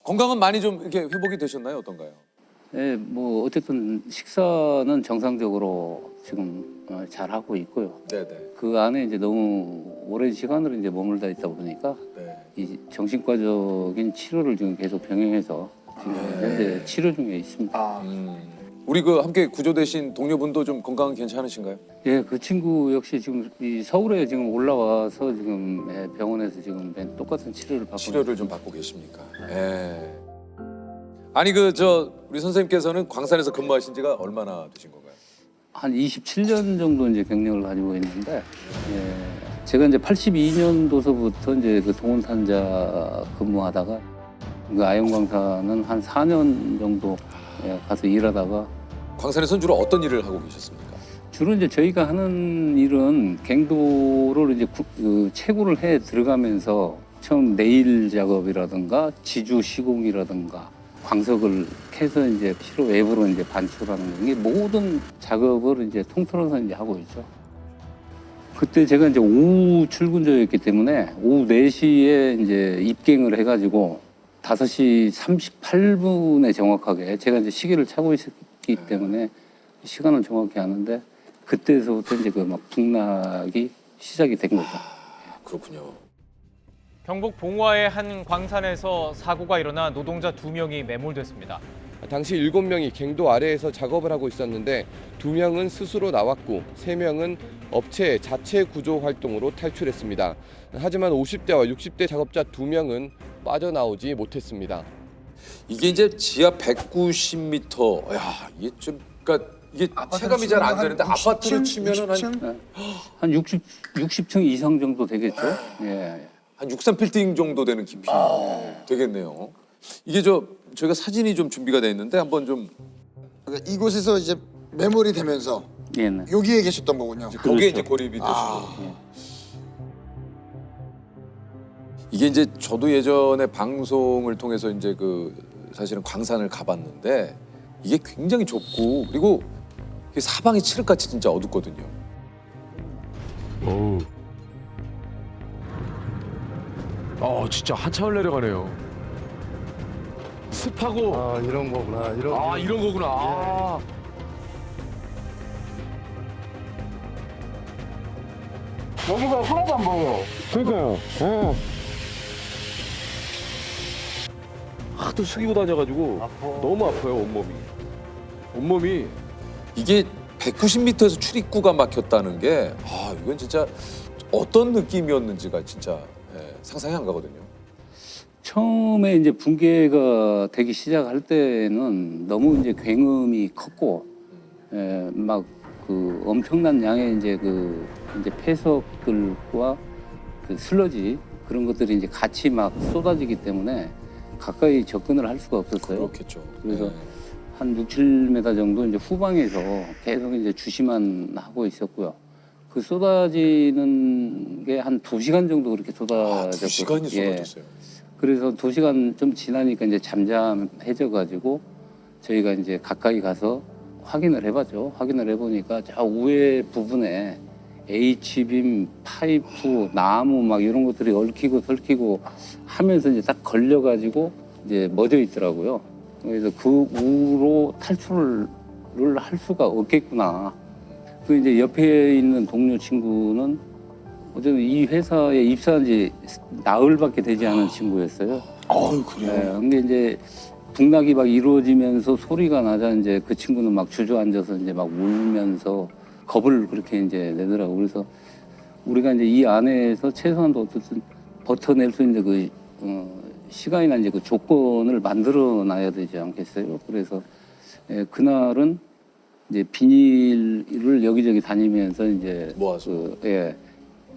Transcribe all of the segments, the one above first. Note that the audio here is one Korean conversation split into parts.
건강은 많이 좀 이렇게 회복이 되셨나요? 어떤가요? 예, 뭐 어쨌든 식사는 정상적으로 지금 잘 하고 있고요. 네네. 그 안에 이제 너무 오랜 시간을 이제 머물다 있다 보니까 네. 이 정신과적인 치료를 지금 계속 병행해서 지금 현재 치료 중에 있습니다. 우리 그 함께 구조되신 동료분도 좀 건강 괜찮으신가요? 예, 그 친구 역시 지금 이 서울에 지금 올라와서 지금 병원에서 지금 똑같은 치료를 받고 치료를 좀 받고 계십니까? 예. 아니 그 우리 선생님께서는 광산에서 근무하신 지가 얼마나 되신 건가요? 한 27년 정도 이제 경력을 가지고 있는데, 예, 제가 이제 82년도서부터 이제 그 동원산자 근무하다가 그 아연광산은 한 4년 정도 가서 일하다가 광산에서는 주로 어떤 일을 하고 계셨습니까? 주로 이제 저희가 하는 일은 갱도를 이제 채굴을 해 들어가면서 처음 네일 작업이라든가 지주 시공이라든가 광석을 캐서 이제 시로 외부로 이제 반출하는 게 모든 작업을 이제 통틀어서 이제 하고 있죠. 그때 제가 이제 오후 출근조였기 때문에 오후 4시에 이제 입갱을 해가지고 5시 38분에 정확하게 제가 이제 시계를 차고 있었기 때문에 시간을 정확히 아는데 그때서부터 이제 그 막 북락이 시작이 된 거죠. 그렇군요. 경북 봉화의 한 광산에서 사고가 일어나 노동자 2명이 매몰됐습니다. 당시 7명이 갱도 아래에서 작업을 하고 있었는데 2명은 스스로 나왔고 3명은 업체 자체 구조 활동으로 탈출했습니다. 하지만 50대와 60대 작업자 2명은 빠져나오지 못했습니다. 이게 이제 지하 190m. 야, 이게 좀 그러니까 이게 체감이 잘 안 되는데 아파트를 치면은 한 60층 이상 정도 되겠죠. 예. 한 63빌딩 정도 되는 깊이 되겠네요. 이게 저희가 사진이 좀 준비가 돼 있는데 한번 좀 그러니까 이곳에서 이제 매몰이 되면서 예. 네. 여기에 계셨던 거군요. 거기에 이제 고립이 되시고 이게 이제 저도 예전에 방송을 통해서 이제 그 사실은 광산을 가봤는데 이게 굉장히 좁고 그리고 이게 사방이 칠흑같이 진짜 어둡거든요. 어우. 진짜 한참을 내려가네요. 습하고. 아 이런 거구나. 이런 거구나. 여기가 하나도 안 보여. 그러니까요. 하도 숙이고 다녀가지고 너무 아파요, 온몸이. 이게 190m에서 출입구가 막혔다는 게 이건 진짜 어떤 느낌이었는지가 진짜 상상이 안 가거든요. 처음에 이제 붕괴가 되기 시작할 때는 너무 이제 굉음이 컸고, 막 그 엄청난 양의 이제 이제 폐석들과 그 슬러지 그런 것들이 이제 같이 막 쏟아지기 때문에 가까이 접근을 할 수가 없었어요. 그렇겠죠. 그래서 한 6, 7m 정도 이제 후방에서 계속 이제 주시만 하고 있었고요. 그 쏟아지는 게 한 2시간 정도 그렇게 쏟아졌고. 2시간이 쏟아졌어요. 그래서 2시간 좀 지나니까 이제 잠잠해져 가지고 저희가 이제 가까이 가서 확인을 해봤죠. 확인을 해보니까 저 우회 부분에 H빔, 파이프, 나무 막 이런 것들이 얽히고 설키고 하면서 이제 딱 걸려가지고 이제 멎어 있더라고요. 그래서 그 우로 탈출을 할 수가 없겠구나. 그 이제 옆에 있는 동료 친구는 어쨌든 이 회사에 입사한 지 나흘밖에 되지 않은 친구였어요. 그래요? 네, 근데 이제 북락이 막 이루어지면서 소리가 나자 이제 그 친구는 막 주저앉아서 이제 막 울면서 겁을 그렇게 이제 내더라고. 그래서 우리가 이제 이 안에서 최소한도 어쨌든 버텨낼 수 있는 그 시간이나 이제 그 조건을 만들어 놔야 되지 않겠어요? 그래서 그날은 이제 비닐을 여기저기 다니면서 이제 모아서.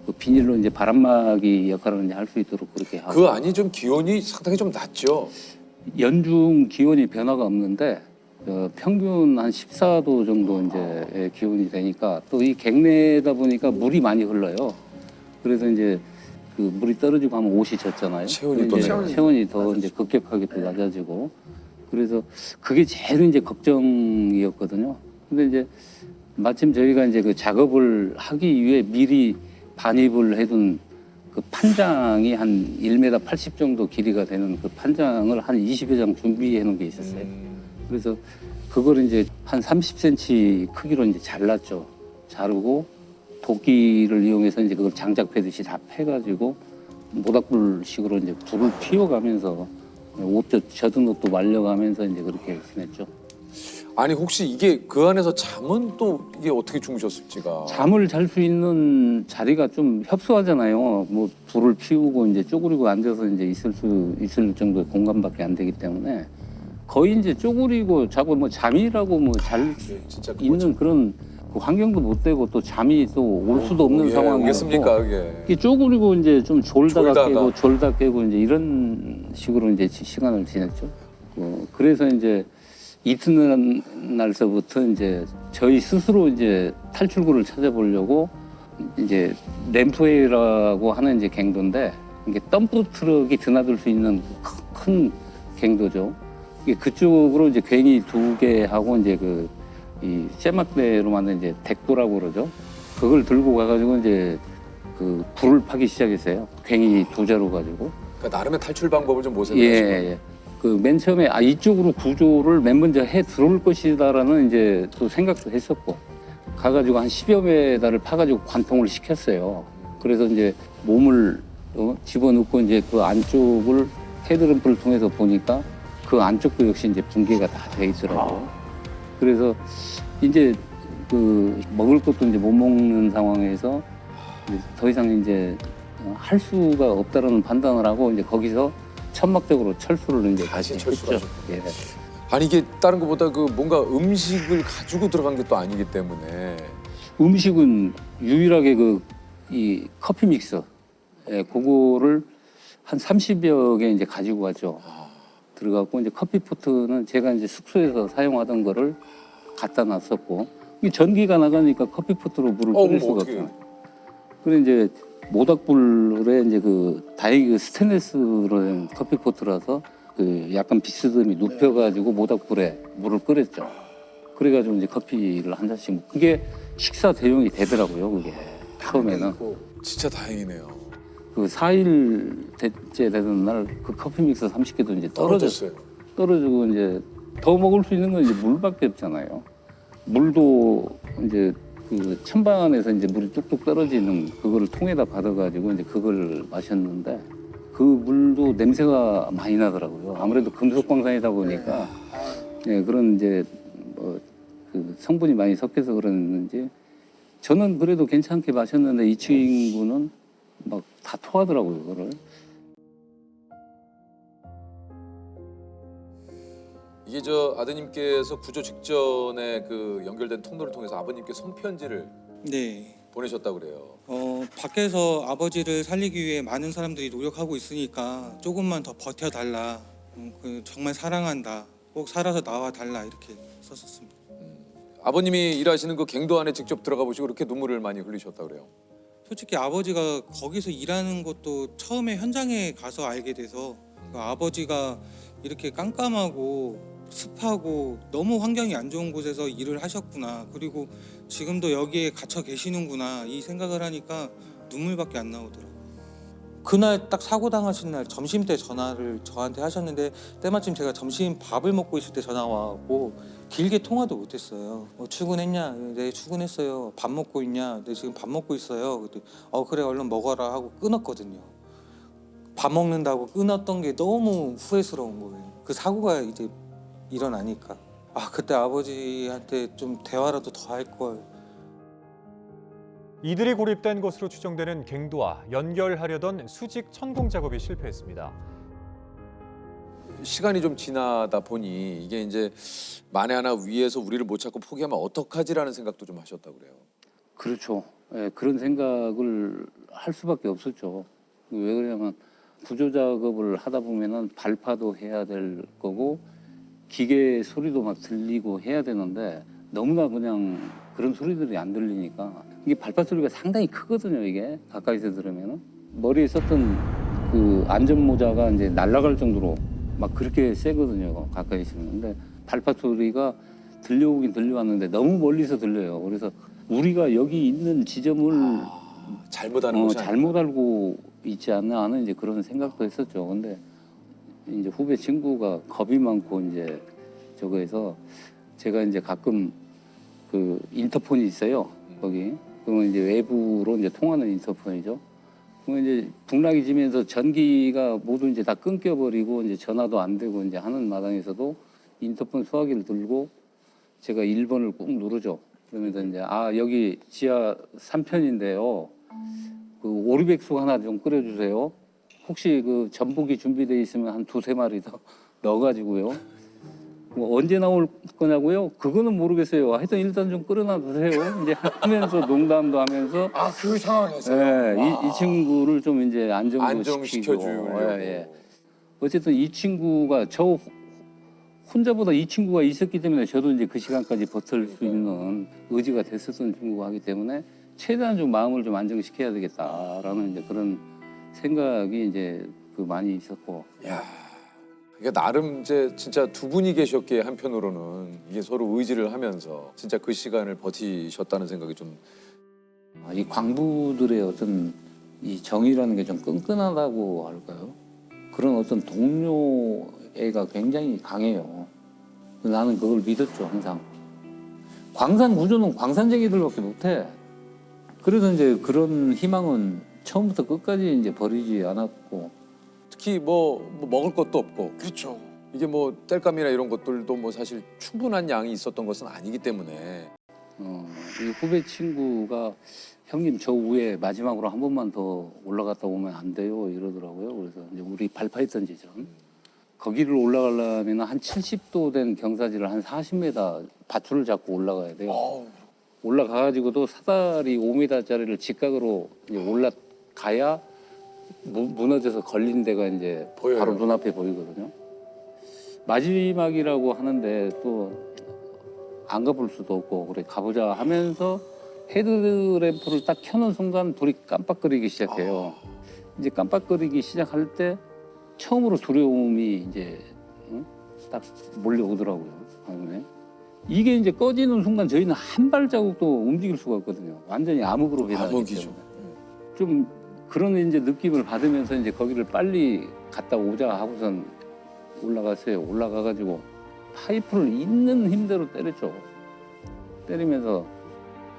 그 비닐로 이제 바람막이 역할을 이제 할 수 있도록 그렇게 하고. 그 안이 좀 기온이 상당히 좀 낮죠. 연중 기온이 변화가 없는데 평균 한 14도 정도 이제 기온이 되니까 또 이 갱내다 보니까 물이 많이 흘러요. 그래서 이제 그 물이 떨어지고 하면 옷이 젖잖아요. 체온이 또 이제 내려가요. 체온이 더 이제 급격하게 또 낮아지고 그래서 그게 제일 이제 걱정이었거든요. 근데 이제 마침 저희가 이제 그 작업을 하기 위해 미리 반입을 해둔 그 판장이 한 1m 80 정도 길이가 되는 그 판장을 한 20여 장 준비해 놓은 게 있었어요. 그래서 그걸 이제 한 30cm 크기로 이제 잘랐죠. 자르고 도끼를 이용해서 이제 그걸 장작 패듯이 다 패가지고 모닥불식으로 이제 불을 피워가면서 옷 젖은 옷도 말려가면서 이제 그렇게 지냈죠. 아니 혹시 이게 그 안에서 잠은 또 이게 어떻게 주무셨을지가. 잠을 잘 수 있는 자리가 좀 협소하잖아요. 뭐 불을 피우고 이제 쪼그리고 앉아서 이제 있을 정도의 공간밖에 안 되기 때문에 거의 이제 쪼그리고 자고 뭐 잠이라고 뭐 잘 진짜 있는 그런 그 환경도 못 되고 또 잠이 또 올 수도 없는 상황이어서 오겠습니까 그게. 이게 쪼그리고 이제 좀 졸다가 졸다가. 깨고 졸다 깨고 이제 이런 식으로 이제 시간을 지냈죠. 그래서 이제 이튿날서부터 이제 저희 스스로 이제 탈출구를 찾아보려고 이제 램프웨이라고 하는 이제 갱도인데 이게 덤프 트럭이 드나들 수 있는 큰 갱도죠. 이게 그쪽으로 이제 괭이 2개 하고 이제 이 쇠막대로 만든 이제 덱도라고 그러죠. 그걸 들고 가가지고 이제 그 불을 파기 시작했어요. 괭이 2자로 가지고. 그러니까 나름의 탈출 방법을 좀 모색을 예, 하신 거예요. 예. 그 맨 처음에 이쪽으로 구조를 맨 먼저 해 들어올 것이다라는 이제 또 생각도 했었고 가가지고 한 10여 메다를 파가지고 관통을 시켰어요. 그래서 이제 몸을 집어넣고 이제 그 안쪽을 헤드램프를 통해서 보니까 그 안쪽도 역시 이제 붕괴가 다 돼 있더라고요. 그래서 이제 그 먹을 것도 이제 못 먹는 상황에서 이제 더 이상 이제 할 수가 없다라는 판단을 하고 이제 거기서 천막적으로 철수를 이제 다시 했죠. 철수하셨군요. 예. 아니 이게 다른 것보다 그 뭔가 음식을 가지고 들어간 게 또 아니기 때문에. 음식은 유일하게 이 커피 믹서, 예, 그거를 한 30여 개 이제 가지고 가죠. 들어갔고 이제 커피 포트는 제가 이제 숙소에서 사용하던 거를 갖다 놨었고 이 전기가 나가니까 커피 포트로 물을 끓일 수가 어떻게. 없잖아요. 그래 이제 모닥불에 이제 다행히 그 스테인리스로 된 커피 포트라서 그 약간 비스듬히 눕혀가지고 모닥불에 물을 끓였죠. 그래가지고 이제 커피를 한 잔씩 그게 식사 대용이 되더라고요. 그게 처음에는 진짜 다행이네요. 그 4일째 되던 날 그 커피 믹서 30개도 이제 떨어졌어요. 떨어지고 이제 더 먹을 수 있는 건 이제 물밖에 없잖아요. 물도 이제 그 천방 안에서 이제 물이 뚝뚝 떨어지는 그거를 통에다 받아가지고 이제 그걸 마셨는데 그 물도 냄새가 많이 나더라고요. 아무래도 금속 광산이다 보니까 예, 그런 이제 뭐 그 성분이 많이 섞여서 그랬는지 저는 그래도 괜찮게 마셨는데 이 친구는 막 다 토하더라고요, 그거를. 이게 저 아드님께서 구조 직전에 그 연결된 통로를 통해서 아버님께 손편지를 네. 보내셨다고 그래요. 밖에서 아버지를 살리기 위해 많은 사람들이 노력하고 있으니까 조금만 더 버텨달라. 정말 사랑한다. 꼭 살아서 나와 달라 이렇게 썼었습니다. 아버님이 일하시는 그 갱도 안에 직접 들어가 보시고 그렇게 눈물을 많이 흘리셨다고 그래요. 솔직히 아버지가 거기서 일하는 것도 처음에 현장에 가서 알게 돼서 아버지가 이렇게 깜깜하고 습하고 너무 환경이 안 좋은 곳에서 일을 하셨구나. 그리고 지금도 여기에 갇혀 계시는구나. 이 생각을 하니까 눈물밖에 안 나오더라고요. 그날 딱 사고 당하신 날 점심 때 전화를 저한테 하셨는데 때마침 제가 점심 밥을 먹고 있을 때 전화 와갖고 길게 통화도 못했어요. 출근했냐? 네 출근했어요. 밥 먹고 있냐? 네 지금 밥 먹고 있어요. 그랬더니 그래 얼른 먹어라 하고 끊었거든요. 밥 먹는다고 끊었던 게 너무 후회스러운 거예요. 그 사고가 이제 일어나니까 그때 아버지한테 좀 대화라도 더 할 걸. 이들이 고립된 것으로 추정되는 갱도와 연결하려던 수직 천공 작업이 실패했습니다. 시간이 좀 지나다 보니 이게 이제 만에 하나 위에서 우리를 못 찾고 포기하면 어떡하지라는 생각도 좀 하셨다고 그래요. 그렇죠. 예, 그런 생각을 할 수밖에 없었죠. 왜 그러냐면 구조 작업을 하다 보면은 발파도 해야 될 거고 기계 소리도 막 들리고 해야 되는데 너무나 그냥 그런 소리들이 안 들리니까 이게 발파 소리가 상당히 크거든요. 이게 가까이서 들으면은 머리에 썼던 그 안전 모자가 이제 날아갈 정도로 막 그렇게 세거든요. 가까이 있으면. 근데 발파 소리가 들려오긴 들려왔는데 너무 멀리서 들려요. 그래서 우리가 여기 있는 지점을 잘못 아는 것이 잘못 알고 있지 않나 하는 이제 그런 생각도 했었죠. 근데 이제 후배 친구가 겁이 많고 이제 저거에서 제가 이제 가끔 그 인터폰이 있어요. 거기. 그러면 이제 외부로 이제 통하는 인터폰이죠. 그러면 이제 북락이 지면서 전기가 모두 이제 다 끊겨버리고 이제 전화도 안 되고 이제 하는 마당에서도 인터폰 수화기를 들고 제가 1번을 꾹 누르죠. 그러면서 이제 여기 지하 3편인데요. 그 오리백숙 하나 좀 끓여주세요. 혹시 그 전복이 준비되어 있으면 한 2-3마리 더 넣어가지고요. 뭐 언제 나올 거냐고요? 그거는 모르겠어요. 하여튼 일단 좀 끓여놔 주세요. 이제 하면서 농담도 하면서 그 상황에서. 이 친구를 좀 이제 안정시켜주려고. 예. 어쨌든 이 친구가 저 혼자보다 이 친구가 있었기 때문에 저도 이제 그 시간까지 버틸 수 있는 의지가 됐었던 친구가 하기 때문에 최대한 좀 마음을 좀 안정시켜야 되겠다라는 이제 그런 생각이 이제 그 많이 있었고. 야, 이게 나름 이제 진짜 두 분이 계셨기에 한편으로는 이게 서로 의지를 하면서 진짜 그 시간을 버티셨다는 생각이 좀. 이 광부들의 어떤 이 정이라는 게 좀 끈끈하다고 할까요? 그런 어떤 동료애가 굉장히 강해요. 나는 그걸 믿었죠, 항상. 광산 구조는 광산쟁이들밖에 못해. 그래서 이제 그런 희망은 처음부터 끝까지 이제 버리지 않았고. 특히 뭐 먹을 것도 없고 그렇죠. 이게 뭐 땔감이나 이런 것들도 뭐 사실 충분한 양이 있었던 것은 아니기 때문에. 이 후배 친구가 형님 저 위에 마지막으로 한 번만 더 올라갔다 오면 안 돼요 이러더라고요. 그래서 이제 우리 발파했던 지점 거기를 올라가려면 한 70도 된 경사지를 한 40m 밧줄을 잡고 올라가야 돼요. 올라가가지고도 사다리 5m짜리를 직각으로 이제 올라가야 무너져서 걸린 데가 이제 보여요. 바로 눈앞에 보이거든요. 마지막이라고 하는데 또 안 가볼 수도 없고 그래 가보자 하면서 헤드램프를 딱 켜는 순간 불이 깜빡거리기 시작해요. 이제 깜빡거리기 시작할 때 처음으로 두려움이 이제 딱 몰려오더라고요. 마음에. 이게 이제 꺼지는 순간 저희는 한 발자국도 움직일 수가 없거든요. 완전히 암흑으로 변하기 암흑이죠. 때문에. 좀 그런 이제 느낌을 받으면서 이제 거기를 빨리 갔다 오자 하고선 올라갔어요. 올라가가지고 파이프를 있는 힘대로 때렸죠. 때리면서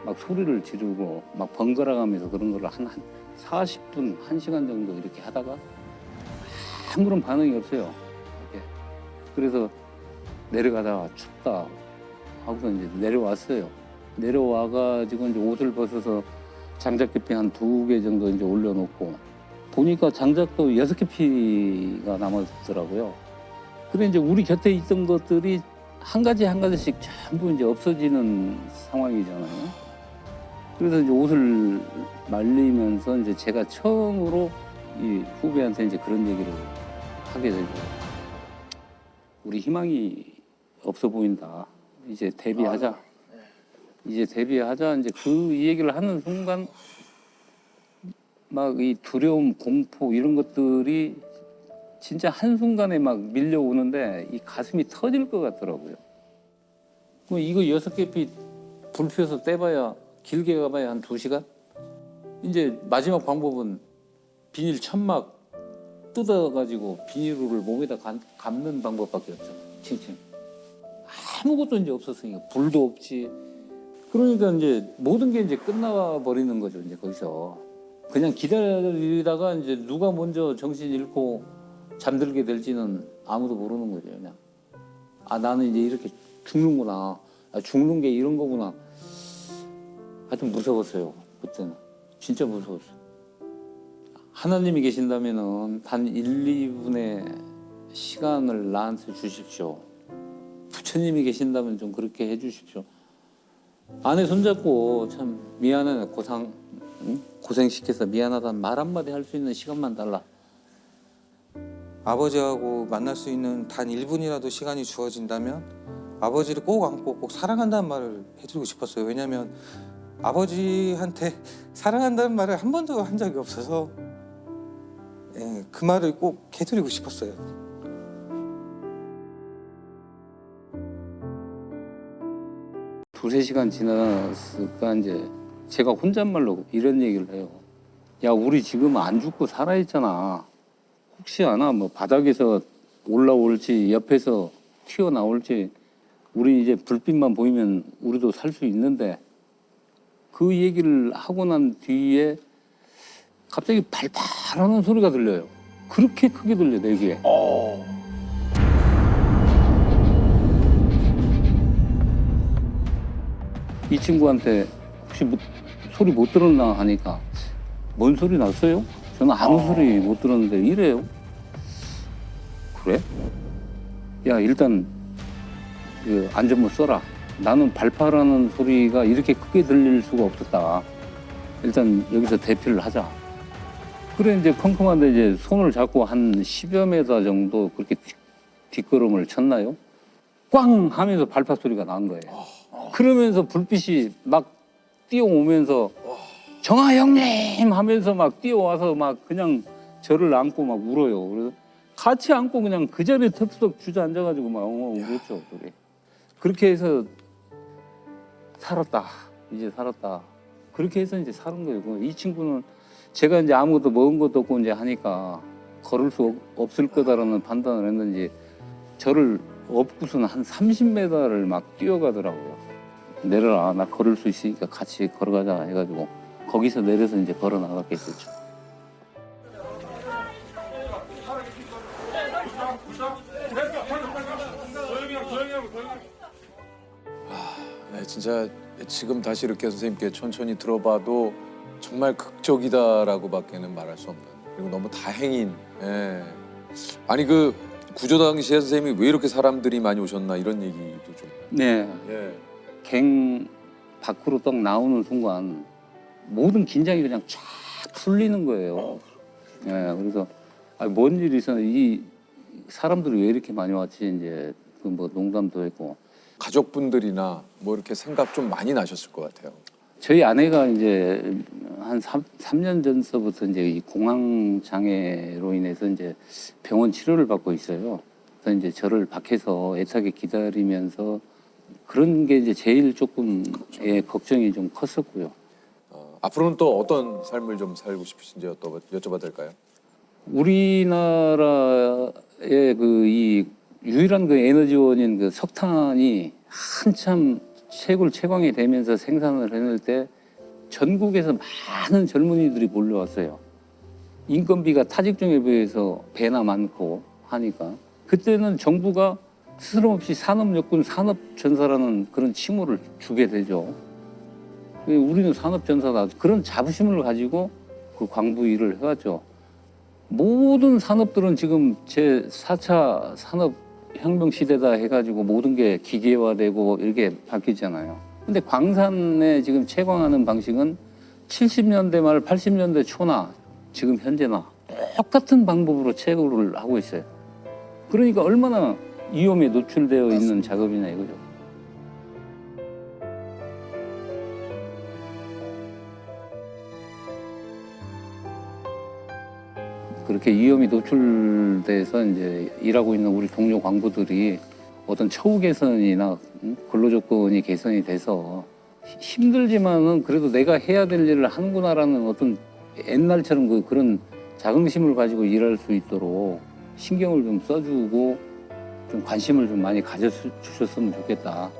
막 소리를 지르고 막 번갈아가면서 그런 거를 한 40분, 1시간 정도 이렇게 하다가 아무런 반응이 없어요. 이렇게. 그래서 내려가다가 춥다 하고서 이제 내려왔어요. 내려와가지고 이제 옷을 벗어서 장작계피 한 2개 정도 이제 올려놓고 보니까 장작도 6계피가 남았더라고요. 그래 이제 우리 곁에 있던 것들이 한 가지씩 전부 이제 없어지는 상황이잖아요. 그래서 이제 옷을 말리면서 이제 제가 처음으로 이 후배한테 이제 그런 얘기를 하게 되죠. 우리 희망이 없어 보인다. 이제 데뷔하자. 이제 데뷔하자. 이제 이 얘기를 하는 순간 막 이 두려움, 공포 이런 것들이 진짜 한순간에 막 밀려오는데 이 가슴이 터질 것 같더라고요. 이거 6계피 불 펴서 떼봐야 길게 가봐야 한 2시간? 이제 마지막 방법은 비닐 천막 뜯어가지고 비닐을 몸에다 감는 방법밖에 없죠. 칭칭. 아무것도 이제 없었으니까 불도 없지. 그러니까 이제 모든 게 이제 끝나 버리는 거죠. 이제 거기서 그냥 기다리다가 이제 누가 먼저 정신 잃고 잠들게 될지는 아무도 모르는 거죠. 그냥 나는 이제 이렇게 죽는구나. 죽는 게 이런 거구나. 하여튼 무서웠어요. 그때는 진짜 무서웠어요. 하나님이 계신다면은 단 1-2분의 시간을 나한테 주십시오. 부처님이 계신다면 좀 그렇게 해주십시오. 아내 손잡고 참 미안해 고생시켜서 미안하다는 말 한마디 할 수 있는 시간만 달라. 아버지하고 만날 수 있는 단 1분이라도 시간이 주어진다면 아버지를 꼭 안고 꼭 사랑한다는 말을 해드리고 싶었어요. 왜냐하면 아버지한테 사랑한다는 말을 한 번도 한 적이 없어서 그 말을 꼭 해드리고 싶었어요. 두세 시간 지났을까 이제 제가 혼잣말로 이런 얘기를 해요. 야, 우리 지금 안 죽고 살아있잖아. 혹시 아나 뭐 바닥에서 올라올지 옆에서 튀어나올지 우리 이제 불빛만 보이면 우리도 살 수 있는데 그 얘기를 하고 난 뒤에 갑자기 발발하는 소리가 들려요. 그렇게 크게 들려 내 귀에. 이 친구한테 혹시 소리 못 들었나 하니까 뭔 소리 났어요? 저는 아무 소리 못 들었는데 이래요. 그래? 야, 일단 그 안전모 써라. 나는 발파라는 소리가 이렇게 크게 들릴 수가 없었다. 일단 여기서 대피를 하자. 그래 이제 컴컴한데 이제 손을 잡고 한 10여 미터 정도 그렇게 뒷걸음을 쳤나요? 꽝 하면서 발파 소리가 난 거예요. 그러면서 불빛이 막 뛰어오면서 정아 형님 하면서 막 뛰어와서 막 그냥 저를 안고 막 울어요. 그래서 같이 안고 그냥 그 자리에 털썩 주저앉아가지고 막 울었죠. 그게. 그렇게 해서 살았다. 이제 살았다. 그렇게 해서 이제 사는 거예요. 이 친구는 제가 이제 아무것도 먹은 것도 없고 이제 하니까 걸을 수 없을 거다라는 판단을 했는지 저를 업고서는 한 30m를 막 뛰어가더라고요. 내려라. 나 걸을 수 있으니까 같이 걸어가자 해가지고 거기서 내려서 이제 걸어 나갔겠죠. 네, 진짜 지금 다시 이렇게 선생님께 천천히 들어봐도 정말 극적이다라고밖에는 말할 수 없는, 그리고 너무 다행인. 예. 아니 그 구조 당시에 선생님이 왜 이렇게 사람들이 많이 오셨나 이런 얘기도 좀. 네. 예. 갱 밖으로 딱 나오는 순간 모든 긴장이 그냥 쫙 풀리는 거예요. 예, 그래서 뭔 일이 있었나, 이 사람들이 왜 이렇게 많이 왔지 이제 그 뭐 농담도 했고. 가족분들이나 뭐 이렇게 생각 좀 많이 나셨을 것 같아요. 저희 아내가 이제 한 3년 전서부터 이제 이 공황 장애로 인해서 이제 병원 치료를 받고 있어요. 그래서 이제 저를 밖에서 애타게 기다리면서 그런 게 이제 제일 조금 걱정이 좀 컸었고요. 앞으로는 또 어떤 삶을 좀 살고 싶으신지 여쭤봐도 될까요? 우리나라의 그 이 유일한 그 에너지원인 그 석탄이 한참 최광이 되면서 생산을 해낼 때 전국에서 많은 젊은이들이 몰려왔어요. 인건비가 타직종에 비해서 배나 많고 하니까 그때는 정부가 스스럼없이 산업여군 산업전사라는 그런 칭호를 주게 되죠. 우리는 산업전사다. 그런 자부심을 가지고 그 광부 일을 해왔죠. 모든 산업들은 지금 제4차 산업혁명 시대다 해가지고 모든 게 기계화되고 이렇게 바뀌잖아요. 근데 광산에 지금 채광하는 방식은 70년대 말 80년대 초나 지금 현재나 똑같은 방법으로 채굴을 하고 있어요. 그러니까 얼마나 위험에 노출되어 있는 작업이냐 이거죠. 그렇게 위험이 노출돼서 이제 일하고 있는 우리 동료 광부들이 어떤 처우 개선이나 근로 조건이 개선이 돼서 힘들지만은 그래도 내가 해야 될 일을 하는구나라는 어떤 옛날처럼 그런 자긍심을 가지고 일할 수 있도록 신경을 좀 써주고 좀 관심을 좀 많이 가져주셨으면 좋겠다.